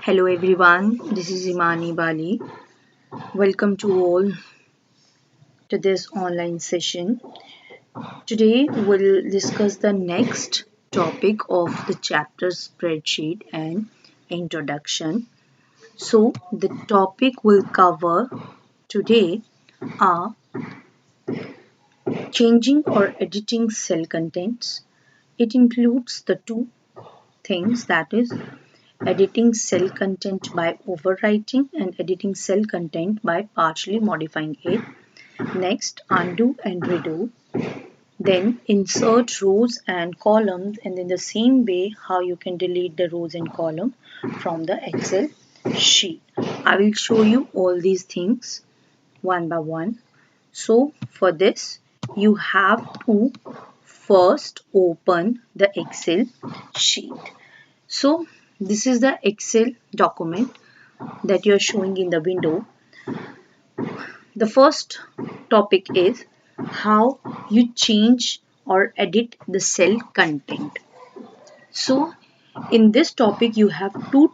Hello everyone, this is Imani Bali. Welcome to all to this online session. Today we'll discuss the next topic of the chapter spreadsheet and introduction. So the topic we'll cover today are changing or editing cell contents. It includes the two things, that is editing cell content by overwriting and editing cell content by partially modifying it. Next, undo and redo. Then insert rows and columns, and in the same way how you can delete the rows and column from the Excel sheet. I will show you all these things one by one. So for this you have to first open the Excel sheet. So this is the Excel document that you are showing in the window. The first topic is how you change or edit the cell content. So in this topic you have two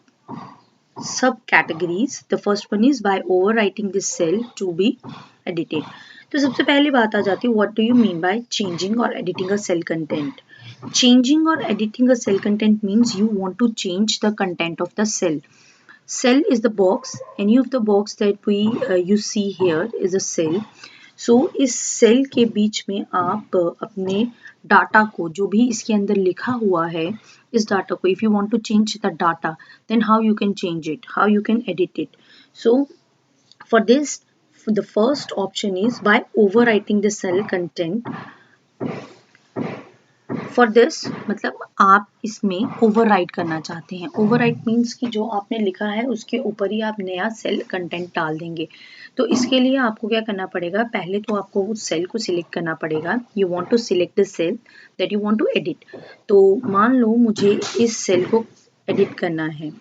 subcategories. The first one is by overwriting the cell to be edited. तो सबसे पहली बात आ जाती है what do you mean by changing or editing a cell content. Changing or editing a cell content means you want to change the content of the cell. Cell is the box. Any of the box that we you see here is a cell. So इस cell के बीच में आप अपने data को, जो भी इसके अंदर लिखा हुआ है, इस डाटा को, if you want to change the data, then how you can change it, how you can edit it. So for this, the first option is by overwriting the cell content. For this मतलब आप इसमें overwrite करना चाहते हैं. Overwrite means कि जो आपने लिखा है उसके ऊपर ही आप नया सेल कंटेंट डाल देंगे. तो इसके लिए आपको क्या करना पड़ेगा, पहले तो आपको उस सेल को सिलेक्ट करना पड़ेगा. You want to select the cell that you want to edit. तो मान लो मुझे इस सेल को एडिट करना है.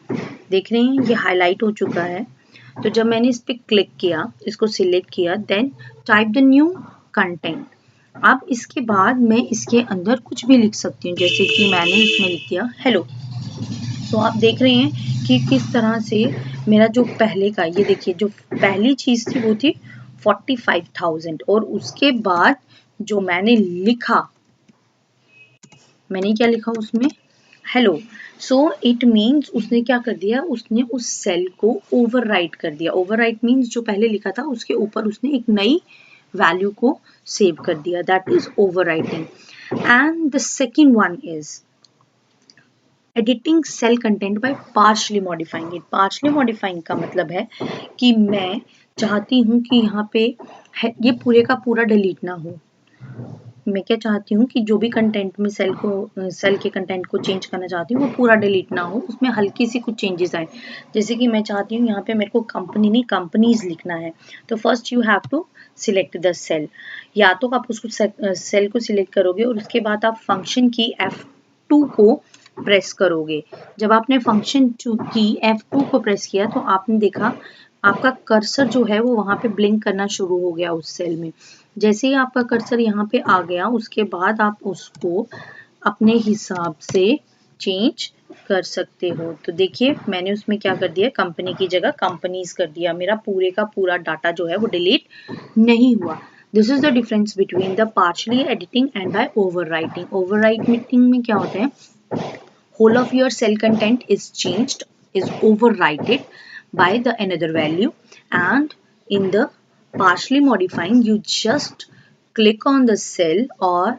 देख रहे हैं ये हाईलाइट हो चुका है. तो जब मैंने इस पर क्लिक किया, इसको सिलेक्ट किया, then type the new content. अब इसके बाद मैं इसके अंदर कुछ भी लिख सकती हूँ, जैसे कि मैंने इसमें लिख दिया हेलो. तो आप देख रहे हैं कि किस तरह से मेरा जो पहले का, ये देखिए जो पहली चीज़ थी वो थी 45,000 और उसके बाद जो मैंने लिखा, मैंने क्या लिखा उसमें, हेलो. सो इट मीन्स उसने क्या कर दिया, उसने उस सेल को ओवरराइट कर दिया. ओवरराइट मीन्स जो पहले लिखा था उसके ऊपर उसने एक नई वैल्यू को सेव कर दिया. That is overwriting. And the second one is editing cell content by partially modifying it. Partially modifying का मतलब है कि मैं चाहती हूँ कि यहाँ पे ये पूरे का पूरा डिलीट ना हो. मैं क्या चाहती हूँ कि जो भी कंटेंट में सेल के कंटेंट को चेंज करना चाहती हूँ वो पूरा डिलीट ना हो, उसमें हल्की सी कुछ चेंजेस आए. जैसे कि मैं चाहती हूँ यहाँ पे मेरे को कंपनी नहीं कंपनीज लिखना है. तो first you have to select the cell. या तो आप उसको सेल को सिलेक्ट करोगे और उसके बाद आप फंक्शन की F2 को प्रेस करोगे. जब आपने फंक्शन की F2 को प्रेस किया तो आपने देखा आपका कर्सर जो है वो वहाँ पे ब्लिंक करना शुरू हो गया उस सेल में. जैसे ही आपका कर्सर यहाँ पे आ गया, उसके बाद आप उसको अपने हिसाब से चेंज कर सकते हो. तो देखिए मैंने उसमें क्या कर दिया, कंपनी की जगह कंपनीज कर दिया. मेरा पूरे का पूरा डाटा जो है वो डिलीट नहीं हुआ. This is the difference between the partially editing and by overwriting. Overwriting में क्या होता है, whole of your cell content is changed, is overwritten by the another value, and in the partially modifying you just click on the cell or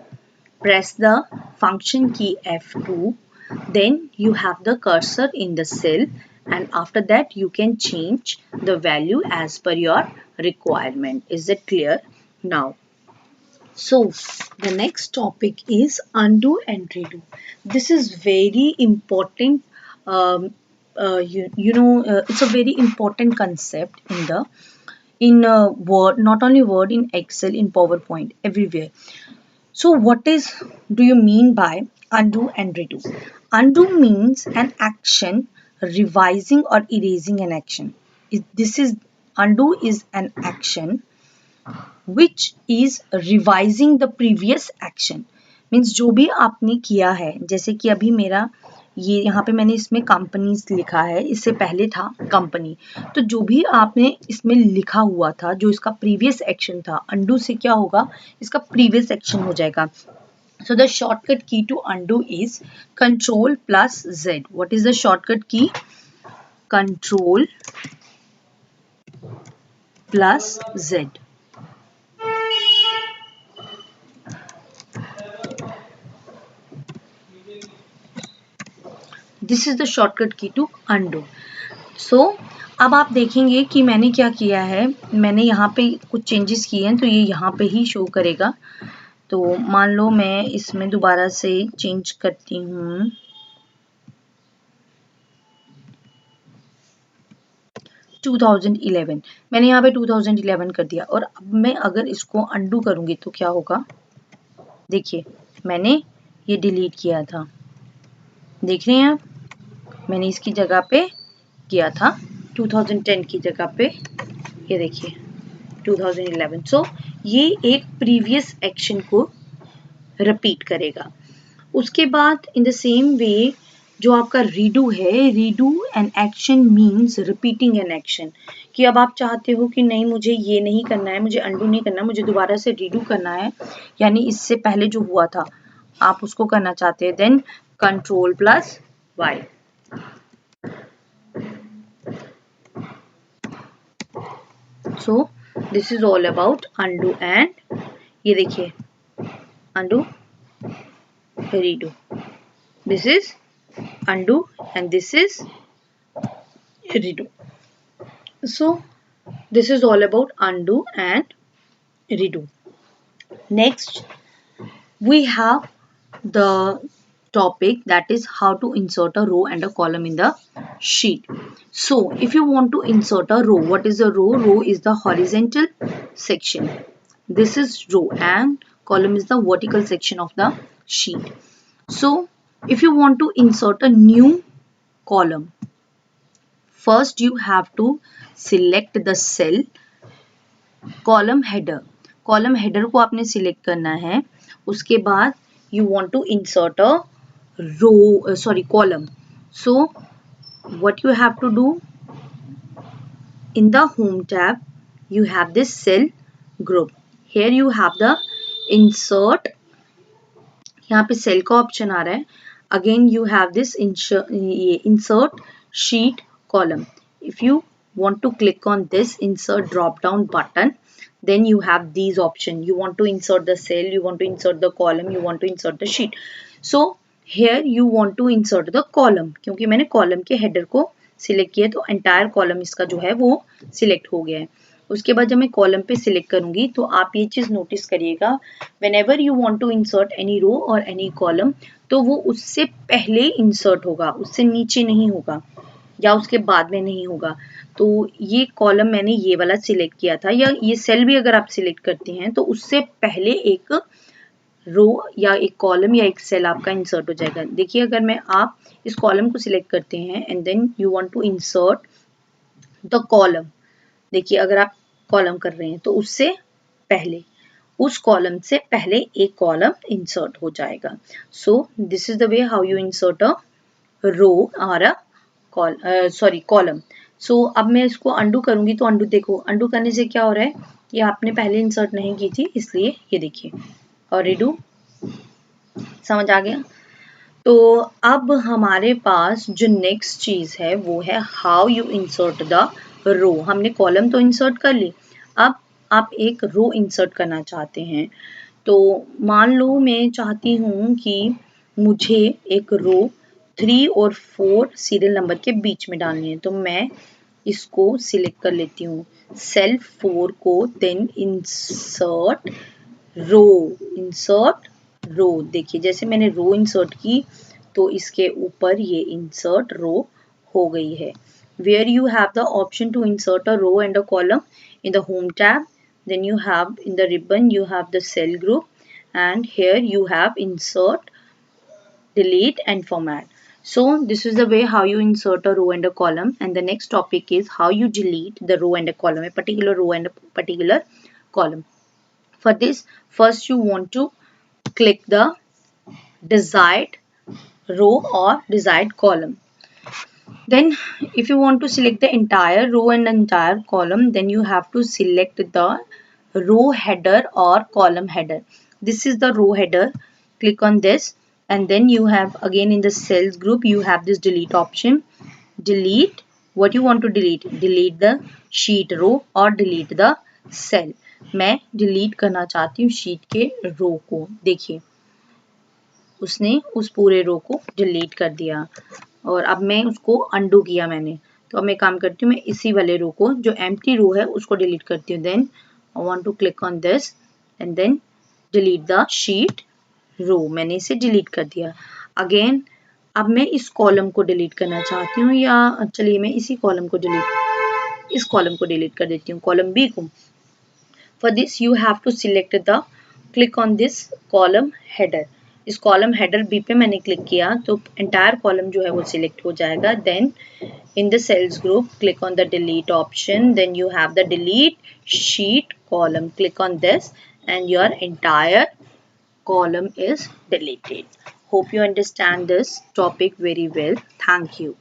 press the function key F2, then you have the cursor in the cell, and after that you can change the value as per your requirement. Is it clear now? So the next topic is undo and redo. This is very important. It's a very important concept in Word, not only Word, in Excel, in PowerPoint, everywhere. So what do you mean by undo and redo? Undo means an action revising or erasing an action. Undo is an action which is revising the previous action. Means जो भी आपने किया है, जैसे कि अभी मेरा ये यहाँ पे मैंने इसमें कंपनीज लिखा है, इससे पहले था कंपनी। तो जो भी आपने इसमें लिखा हुआ था, जो इसका प्रीवियस एक्शन था, अंडू से क्या होगा, इसका प्रीवियस एक्शन हो जाएगा। So the shortcut key to undo is Control plus Z. What is the shortcut key? Control plus Z. This is the shortcut key to undo. So अब आप देखेंगे कि मैंने क्या किया है, मैंने यहाँ पे कुछ चेंजेस किए हैं, तो ये यहाँ पे ही शो करेगा। तो मान लो मैं इसमें दोबारा से चेंज करती हूँ, मैंने यहाँ पे 2011 कर दिया। और अब मैं अगर इसको अंडू करूँगी तो क्या होगा, देखिए मैंने ये डिलीट किया था, देख रहे हैं आप, मैंने इसकी जगह पे किया था 2010 की जगह पे, ये देखिए 2011। सो ये एक प्रीवियस एक्शन को रिपीट करेगा। उसके बाद इन द सेम वे जो आपका रीडू है, redo an action means repeating an action, कि अब आप चाहते हो कि नहीं मुझे ये नहीं करना है, मुझे अंडू नहीं करना, मुझे दोबारा से रीडू करना है, यानी इससे पहले जो हुआ था आप उसको करना चाहते हैं, then control plus Y. So this is all about undo and, ये देखिए undo redo, this is undo and this is redo. So this is all about undo and redo. Next we have the topic that is how to insert a row and a column in the sheet. So if you want to insert a row, what is a row? Row is the horizontal section, this is row, and column is the vertical section of the sheet. So if you want to insert a new column, first you have to select the cell column header. column header को आपने select करना है, उसके बाद you want to insert a row, column. So what you have to do, in the home tab you have this cell group, here you have the insert, यहाँ पे cell का option आ रहा है, again you have this insert sheet column. If you want to click on this insert drop down button, then you have these options. You want to insert the cell, you want to insert the column, you want to insert the sheet. So here you want to insert the column, क्योंकि मैंने column के header को select किया तो entire column इसका जो है वो select हो गया है। उसके बाद जब मैं कॉलम पे सिलेक्ट करूंगी तो आप ये चीज नोटिस करिएगा, whenever you want to insert any row or any column, तो वो उससे पहले इंसर्ट होगा, उससे नीचे नहीं होगा या उसके बाद में नहीं होगा। तो ये कॉलम मैंने ये वाला सिलेक्ट किया था, या ये सेल भी अगर आप सिलेक्ट करते हैं तो उससे पहले एक रो या एक कॉलम या एक सेल आपका इंसर्ट हो जाएगा। देखिए अगर मैं आप इस कॉलम को सिलेक्ट करते हैं and then you want to insert the column, देखिए अगर आप कॉलम कर रहे हैं तो उससे पहले, उस कॉलम से पहले एक कॉलम इंसर्ट हो जाएगा। So this is the way how you insert a row और अ कॉलम। सो अब मैं इसको अंडू करूंगी तो अंडू देखो, अंडू करने से क्या हो रहा है, ये आपने पहले इंसर्ट नहीं की थी इसलिए ये देखिए, और रिडू, समझ आ गया। तो अब हमारे पास जो नेक्स्ट चीज है वो है how you insert the row. हमने कॉलम तो इंसर्ट कर ली, अब आप एक रो इंसर्ट करना चाहते हैं। तो मान लो मैं चाहती हूँ कि मुझे एक रो 3 और 4 सीरियल नंबर के बीच में डालनी है, तो मैं इसको सिलेक्ट कर लेती हूँ, सेल 4 को, देन इंसर्ट रो, देखिए जैसे मैंने रो इंसर्ट की तो इसके ऊपर ये इंसर्ट रो हो गई है। Where you have the option to insert a row and a column in the home tab, then you have in the ribbon you have the cell group, and here you have insert, delete and format. So this is the way how you insert a row and a column, and the next topic is how you delete the row and a column, a particular row and a particular column. For this, first you want to click the desired row or desired column. Then if you want to select the entire row and entire column, then you have to select the row header or column header. This is the row header. Click on this, and then you have again in the cells group you have this delete option. Delete what you want to delete. Delete the sheet row or delete the cell. मैं delete करना चाहती हूँ sheet के row को. देखिए उसने उस पूरे रो को डिलीट कर दिया और अब मैं उसको अंडू किया मैंने. तो अब मैं काम करती हूँ, मैं इसी वाले रो को जो एम्प्टी रो है उसको डिलीट करती हूँ. Then I want to click on this and then delete the sheet row. मैंने इसे डिलीट कर दिया. अगेन अब मैं इस कॉलम को डिलीट करना चाहती हूँ, या चलिए मैं इस कॉलम को डिलीट कर देती हूँ, कॉलम बी को. For this you have to select the click on this column header. इस कॉलम हेडर बी पे मैंने क्लिक किया तो एंटायर कॉलम जो है वो सिलेक्ट हो जाएगा. Then in the cells group click on the delete option. Then you have the delete sheet column. Click on this and your entire column is deleted. Hope you understand this topic very well. Thank you.